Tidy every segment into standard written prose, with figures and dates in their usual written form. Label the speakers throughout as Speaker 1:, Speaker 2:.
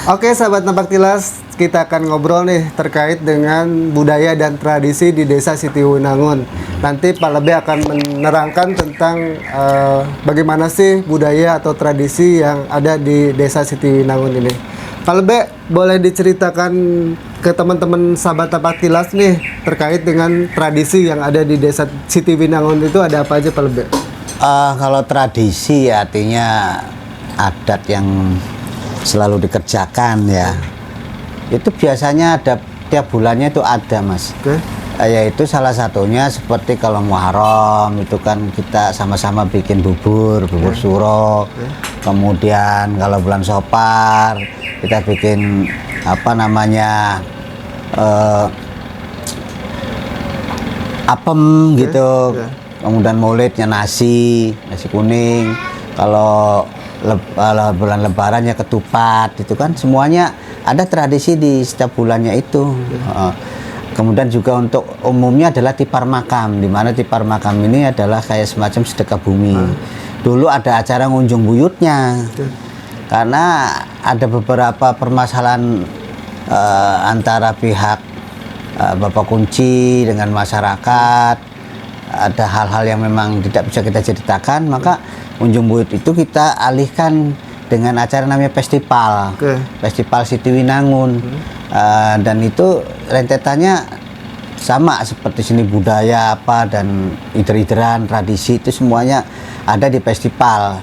Speaker 1: Oke, sahabat Napak Tilas, kita akan ngobrol nih terkait dengan budaya dan tradisi di Desa Sitiwinangun. Nanti Pak Lebe akan menerangkan tentang bagaimana sih budaya atau tradisi yang ada di Desa Sitiwinangun ini. Pak Lebe, boleh diceritakan ke teman-teman sahabat Napak Tilas nih terkait dengan tradisi yang ada di Desa Sitiwinangun itu ada apa aja, Pak Lebe?
Speaker 2: Kalau tradisi artinya adat yang selalu dikerjakan ya. Itu biasanya ada tiap bulannya itu ada, Mas. Yaitu salah satunya seperti kalau Muharram itu kan kita sama-sama bikin bubur suro. Kemudian kalau bulan Sopar kita bikin apa namanya apem gitu. Kemudian Maulidnya nasi kuning. Kalau bulan Lebaran ya ketupat, itu kan semuanya ada tradisi di setiap bulannya itu. Kemudian juga untuk umumnya adalah tipar makam, di mana tipar makam ini adalah kayak semacam sedekah bumi. Dulu ada acara ngunjung buyutnya, karena ada beberapa permasalahan antara pihak Bapak Kunci dengan masyarakat. Ada hal-hal yang memang tidak bisa kita ceritakan, maka Unjung Buyut itu kita alihkan dengan acara namanya festival, Festival Sitiwinangun. Dan itu rentetannya sama seperti seni budaya apa dan ider-ideran tradisi itu semuanya ada di festival.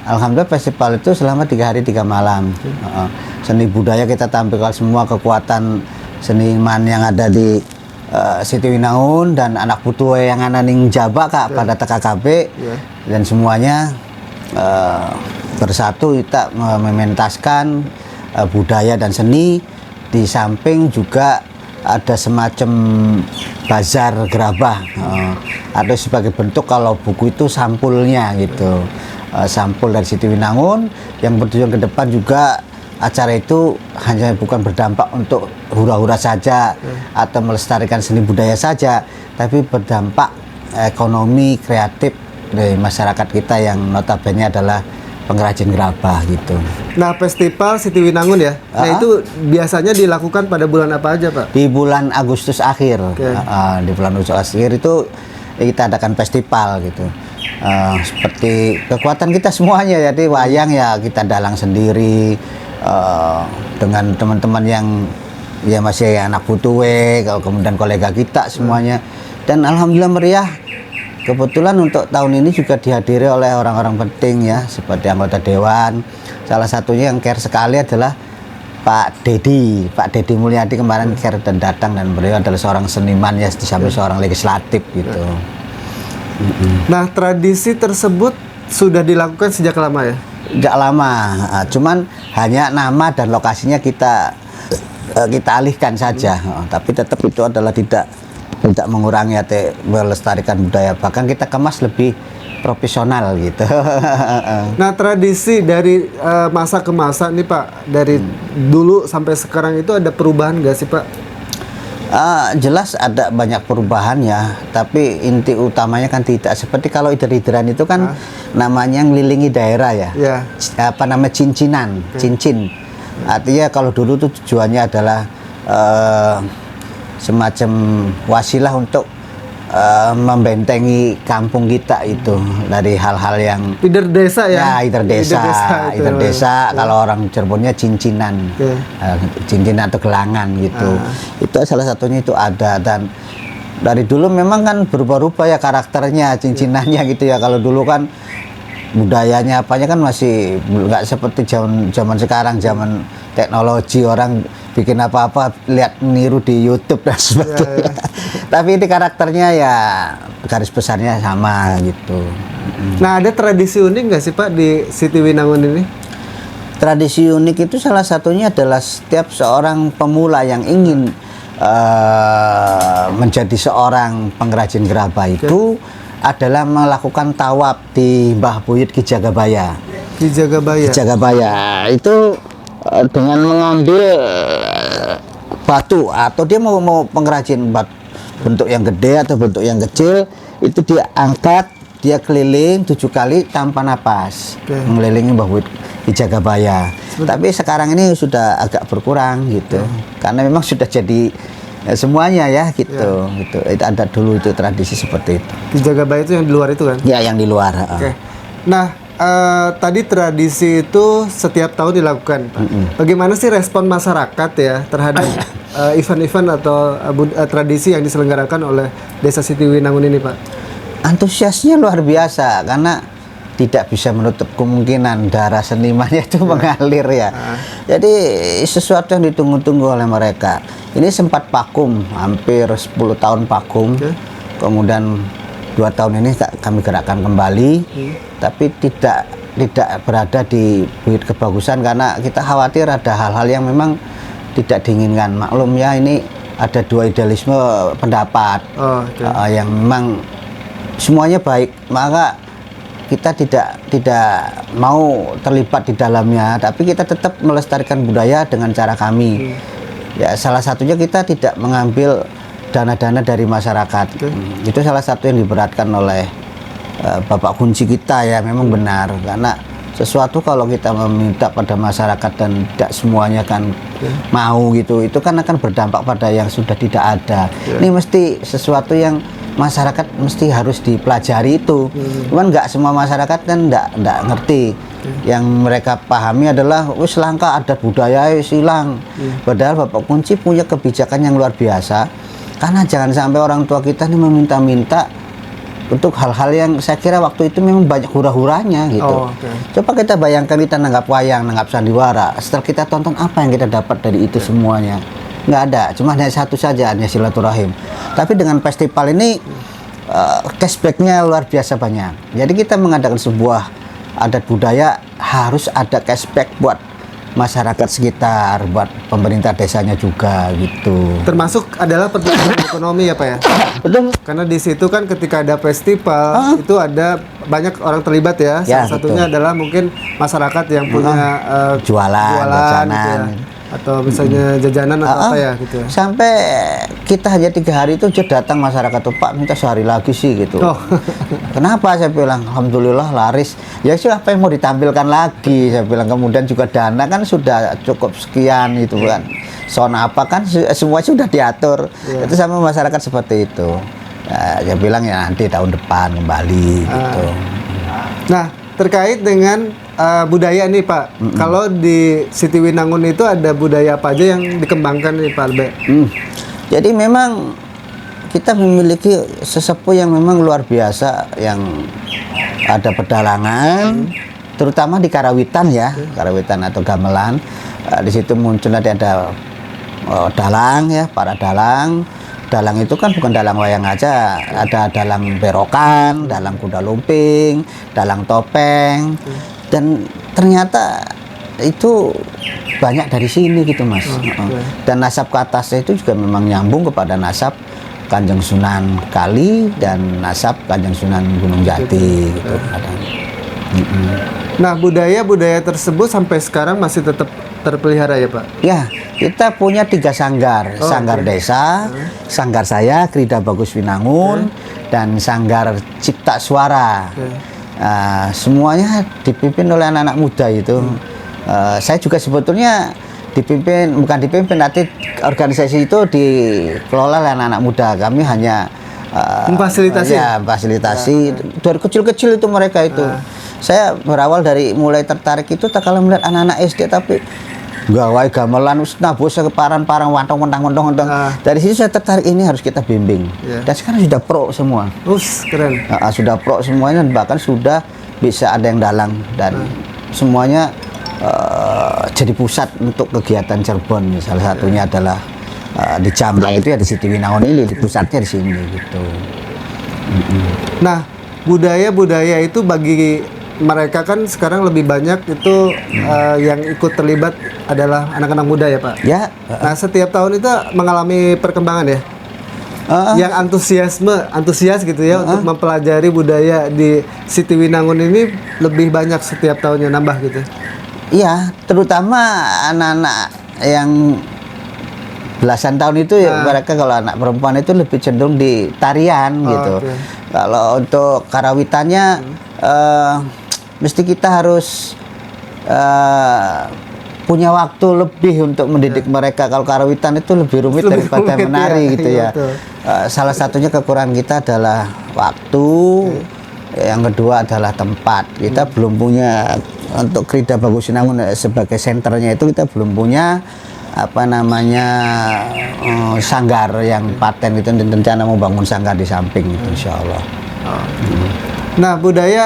Speaker 2: Alhamdulillah festival itu selama 3 hari 3 malam. Seni budaya kita tampilkan semua kekuatan seniman yang ada di Sitiwinangun dan anak putuwe yang ana ning Jaba Kak pada TKKB dan semuanya bersatu kita mementaskan budaya dan seni. Di samping juga ada semacam bazar gerabah atau sebagai bentuk kalau buku itu sampulnya gitu, sampul dari Sitiwinangun yang bertujuan ke depan juga. Acara itu hanya bukan berdampak untuk hura-hura saja atau melestarikan seni budaya saja, tapi berdampak ekonomi kreatif dari masyarakat kita yang notabene adalah pengrajin gerabah gitu.
Speaker 1: Nah, festival Sitiwinangun ya. Nah, itu biasanya dilakukan pada bulan apa aja, Pak?
Speaker 2: Di bulan Agustus akhir. Di bulan Agustus akhir itu kita adakan festival gitu. Seperti kekuatan kita semuanya, jadi wayang ya kita dalang sendiri. Dengan teman-teman yang ya masih anak putuwe, kemudian kolega kita semuanya, dan alhamdulillah meriah. Kebetulan untuk tahun ini juga dihadiri oleh orang-orang penting ya, seperti anggota dewan. Salah satunya yang care sekali adalah Pak Dedi Mulyadi kemarin care dan datang, dan beliau adalah seorang seniman ya, sampai seorang legislatif gitu.
Speaker 1: Nah, tradisi tersebut sudah dilakukan sejak lama ya?
Speaker 2: Tidak lama, cuman hanya nama dan lokasinya kita alihkan saja, tapi tetap itu adalah tidak mengurangi atau melestarikan budaya, bahkan kita kemas lebih profesional gitu.
Speaker 1: Nah, tradisi dari masa ke masa nih Pak, dari dulu sampai sekarang itu ada perubahan nggak sih Pak?
Speaker 2: Jelas ada banyak perubahan ya, tapi inti utamanya kan tidak. Seperti kalau ider-ideran itu kan namanya ngelilingi daerah ya, apa namanya cincinan, cincin. Artinya kalau dulu tuh tujuannya adalah semacam wasilah untuk membentengi kampung kita itu dari hal-hal yang
Speaker 1: ider desa ya?
Speaker 2: Ider desa. Kalau orang Cirebonnya cincinan, cincinan atau gelangan gitu. Itu salah satunya itu ada, dan dari dulu memang kan berubah-ubah ya karakternya cincinannya gitu ya. Kalau dulu kan budayanya apanya kan masih nggak seperti zaman sekarang, zaman teknologi orang bikin apa-apa lihat niru di YouTube dan sebagainya. Tapi ini karakternya ya garis besarnya sama gitu.
Speaker 1: Nah, ada tradisi unik nggak sih Pak di Sitiwinangun ini?
Speaker 2: Tradisi unik itu salah satunya adalah setiap seorang pemula yang ingin menjadi seorang pengrajin gerabah itu adalah melakukan tawaf di Mbah Buyut Ki Jagabaya.
Speaker 1: Ki Jagabaya
Speaker 2: itu dengan mengambil batu, atau dia mau pengrajin bentuk yang gede atau bentuk yang kecil, itu dia angkat dia keliling 7 kali tanpa napas,
Speaker 1: Oke.
Speaker 2: mengelilingi Mbah Wijagabaya. Tapi sekarang ini sudah agak berkurang gitu, karena memang sudah jadi semuanya ya gitu. Gitu. Itu ada dulu itu tradisi seperti itu.
Speaker 1: Di Jagabaya itu yang di luar itu kan?
Speaker 2: Ya, yang di luar.
Speaker 1: Oke. Nah, tadi tradisi itu setiap tahun dilakukan, Pak. Bagaimana sih respon masyarakat ya terhadap event-event atau tradisi yang diselenggarakan oleh Desa Sitiwinangun ini, Pak?
Speaker 2: Antusiasnya luar biasa karena tidak bisa menutup kemungkinan darah senimannya itu mengalir ya. Jadi sesuatu yang ditunggu-tunggu oleh mereka. Ini sempat vakum, hampir 10 tahun vakum. Kemudian 2 tahun ini kami gerakkan kembali, tapi tidak berada di bukit kebagusan karena kita khawatir ada hal-hal yang memang tidak diinginkan. Maklum ya, ini ada dua idealisme pendapat yang memang semuanya baik, maka kita tidak mau terlibat di dalamnya, tapi kita tetap melestarikan budaya dengan cara kami. Ya, salah satunya kita tidak mengambil dana-dana dari masyarakat. Itu salah satu yang diberatkan oleh Bapak Kunci kita ya, memang benar, karena sesuatu kalau kita meminta pada masyarakat dan tidak semuanya kan mau gitu, itu kan akan berdampak pada yang sudah tidak ada. Ini mesti sesuatu yang masyarakat mesti harus dipelajari itu. Cuman nggak semua masyarakat kan nggak ngerti. Yang mereka pahami adalah wis langka adat budaya wis hilang. Padahal Bapak Kunci punya kebijakan yang luar biasa. Karena jangan sampai orang tua kita ini meminta-minta untuk hal-hal yang saya kira waktu itu memang banyak hura-huranya gitu. Coba kita bayangkan kita nanggap wayang, nanggap sandiwara. Setelah kita tonton, apa yang kita dapat dari itu semuanya? Nggak ada, cuma hanya satu saja, hanya silaturahim. Tapi dengan festival ini cashbacknya luar biasa banyak. Jadi kita mengadakan sebuah adat budaya, harus ada cashback buat masyarakat sekitar, buat pemerintah desanya juga gitu.
Speaker 1: Termasuk adalah pertumbuhan ekonomi ya, Pak ya?
Speaker 2: Betul.
Speaker 1: Karena di situ kan ketika ada festival itu ada banyak orang terlibat ya. Salah satunya adalah mungkin masyarakat yang punya
Speaker 2: jualan
Speaker 1: gitu ya. Atau misalnya jajanan atau apa ya gitu ya.
Speaker 2: Sampai kita hanya 3 hari itu datang masyarakat tuh, Pak minta sehari lagi sih gitu. Kenapa? Saya bilang alhamdulillah laris. Ya sih, apa yang mau ditampilkan lagi, saya bilang. Kemudian juga dana kan sudah cukup sekian itu kan. Sound apa kan semua sudah diatur. Itu sama masyarakat seperti itu. Nah, saya bilang ya nanti tahun depan kembali gitu.
Speaker 1: Nah, terkait dengan budaya nih Pak, kalau di Sitiwinangun itu ada budaya apa aja yang dikembangkan nih Pak Albe?
Speaker 2: Jadi memang kita memiliki sesepuh yang memang luar biasa, yang ada pedalangan, terutama di Karawitan ya, Karawitan atau Gamelan. Di situ muncul ada dalang ya, para dalang. Dalang itu kan bukan dalang wayang aja, ada dalang berokan, dalang kuda lumping, dalang topeng, dan ternyata itu banyak dari sini gitu Mas. Dan nasab ke atasnya itu juga memang nyambung kepada nasab Kanjeng Sunan Kali dan nasab Kanjeng Sunan Gunung Jati gitu.
Speaker 1: Nah, budaya-budaya tersebut sampai sekarang masih tetap terpelihara ya Pak?
Speaker 2: Ya, kita punya 3 sanggar, sanggar desa, sanggar saya Krida Bagus Winangun, dan sanggar Cipta Suara. Semuanya dipimpin oleh anak-anak muda itu. Saya juga sebetulnya bukan dipimpin, nanti organisasi itu dikelola oleh anak-anak muda. Kami hanya
Speaker 1: memfasilitasi.
Speaker 2: Ya, fasilitasi. Dari kecil-kecil itu mereka itu. Saya berawal dari mulai tertarik itu tak kalau melihat anak-anak SD tapi gawai gamelan wis nabos keparan-parang wantong-wantong. Dari situ saya tertarik, ini harus kita bimbing. Dan sekarang sudah pro semua.
Speaker 1: Keren.
Speaker 2: Sudah pro semuanya, bahkan sudah bisa ada yang dalang dan semuanya jadi pusat untuk kegiatan Cirebon. Salah satunya adalah di Jamblang itu ya, di Sitiwinangun ini, di pusatnya di sini gitu.
Speaker 1: Nah, budaya-budaya itu bagi mereka kan sekarang lebih banyak itu yang ikut terlibat adalah anak-anak muda ya Pak?
Speaker 2: Ya.
Speaker 1: Nah, setiap tahun itu mengalami perkembangan ya? Yang antusias gitu ya untuk mempelajari budaya di Sitiwinangun ini lebih banyak setiap tahunnya, nambah gitu?
Speaker 2: Iya, terutama anak-anak yang belasan tahun itu ya, mereka kalau anak perempuan itu lebih cenderung di tarian gitu. Kalau untuk karawitannya mesti kita harus punya waktu lebih untuk mendidik mereka. Kalau karawitan itu lebih rumit daripada menari gitu ya. Salah satunya kekurangan kita adalah waktu. Yang kedua adalah tempat. Kita belum punya untuk Krida Bagusinangun sebagai senternya itu kita belum punya apa namanya sanggar yang paten itu, dan rencana mau bangun sanggar di samping itu insya Allah.
Speaker 1: Nah,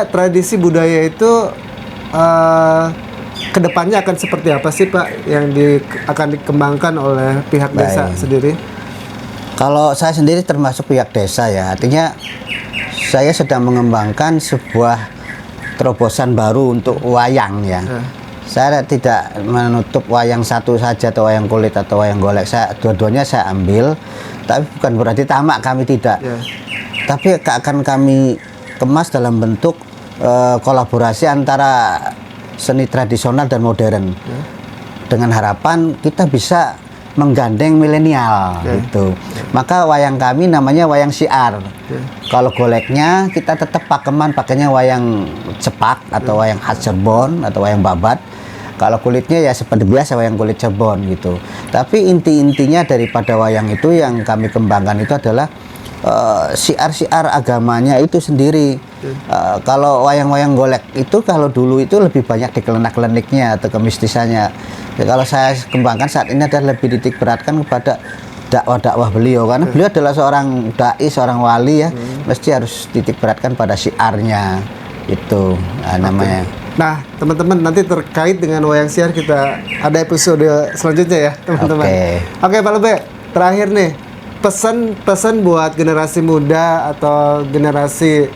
Speaker 1: tradisi budaya itu kedepannya akan seperti apa sih Pak yang akan dikembangkan oleh pihak desa sendiri?
Speaker 2: Kalau saya sendiri termasuk pihak desa ya, artinya saya sedang mengembangkan sebuah terobosan baru untuk wayang ya. Saya tidak menutup wayang satu saja atau wayang kulit atau wayang golek. Dua-duanya saya ambil, tapi bukan berarti tamak, kami tidak. Tapi akan kami kemas dalam bentuk kolaborasi antara seni tradisional dan modern. Dengan harapan kita bisa menggandeng milenial gitu. Maka wayang kami namanya wayang syiar. Kalau goleknya kita tetap pakeman pakainya wayang cepak atau wayang khas Cirebon atau wayang babat. Kalau kulitnya ya seperti biasa wayang kulit Cirebon gitu. Tapi intinya daripada wayang itu yang kami kembangkan itu adalah syiar-syiar agamanya itu sendiri. Kalau wayang-wayang golek itu kalau dulu itu lebih banyak di kelenak-keleniknya atau kemistisannya. Ya, kalau saya kembangkan saat ini adalah lebih titik beratkan kepada dakwah-dakwah beliau, karena beliau adalah seorang dai, seorang wali ya, mesti harus titik beratkan pada syiarnya itu namanya.
Speaker 1: Nah, teman-teman, nanti terkait dengan wayang syiar kita ada episode selanjutnya ya, teman-teman. Oke, Pak Lebe, terakhir nih, pesan buat generasi muda atau generasi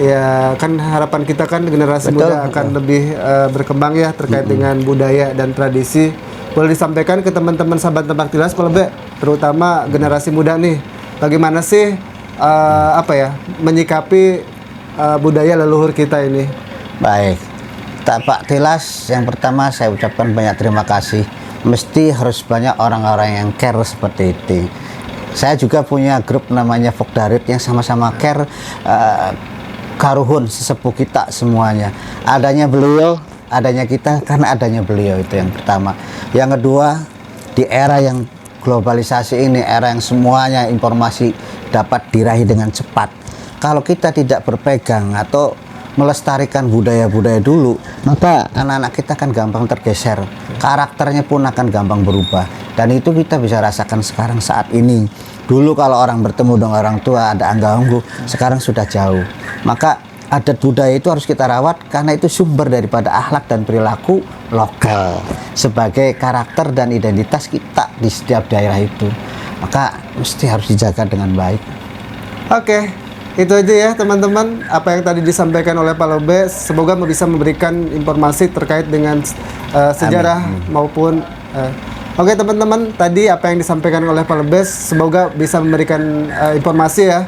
Speaker 1: ya, kan harapan kita kan generasi muda akan lebih berkembang ya terkait dengan budaya dan tradisi. Boleh disampaikan ke teman-teman sahabat Tembak Tilas, Pak Lebe, terutama generasi muda nih, bagaimana sih menyikapi budaya leluhur kita ini?
Speaker 2: Baik, Pak Tilas, yang pertama saya ucapkan banyak terima kasih. Mesti harus banyak orang-orang yang care seperti itu. Saya juga punya grup namanya Fokdarit yang sama-sama care karuhun sesepuh kita semuanya. Adanya beliau, adanya kita, karena adanya beliau itu yang pertama. Yang kedua, di era yang globalisasi ini, era yang semuanya informasi dapat diraih dengan cepat. Kalau kita tidak berpegang atau melestarikan budaya-budaya dulu, maka anak-anak kita akan gampang tergeser. Karakternya pun akan gampang berubah. Dan itu kita bisa rasakan sekarang saat ini. Dulu kalau orang bertemu dengan orang tua ada angga-unggu, sekarang sudah jauh. Maka adat budaya itu harus kita rawat karena itu sumber daripada akhlak dan perilaku lokal sebagai karakter dan identitas kita di setiap daerah itu. Maka mesti harus dijaga dengan baik.
Speaker 1: Oke, itu aja ya teman-teman apa yang tadi disampaikan oleh Pak Lebe. Semoga bisa memberikan informasi terkait dengan sejarah maupun Oke teman-teman, tadi apa yang disampaikan oleh Pak Lebes semoga bisa memberikan informasi ya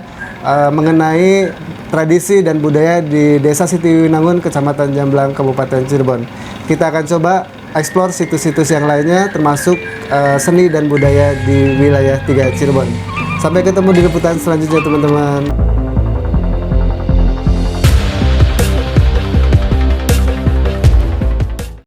Speaker 1: mengenai tradisi dan budaya di Desa Sitiwinangun, Kecamatan Jamblang, Kabupaten Cirebon. Kita akan coba eksplor situs-situs yang lainnya termasuk seni dan budaya di wilayah 3 Cirebon. Sampai ketemu di liputan selanjutnya teman-teman.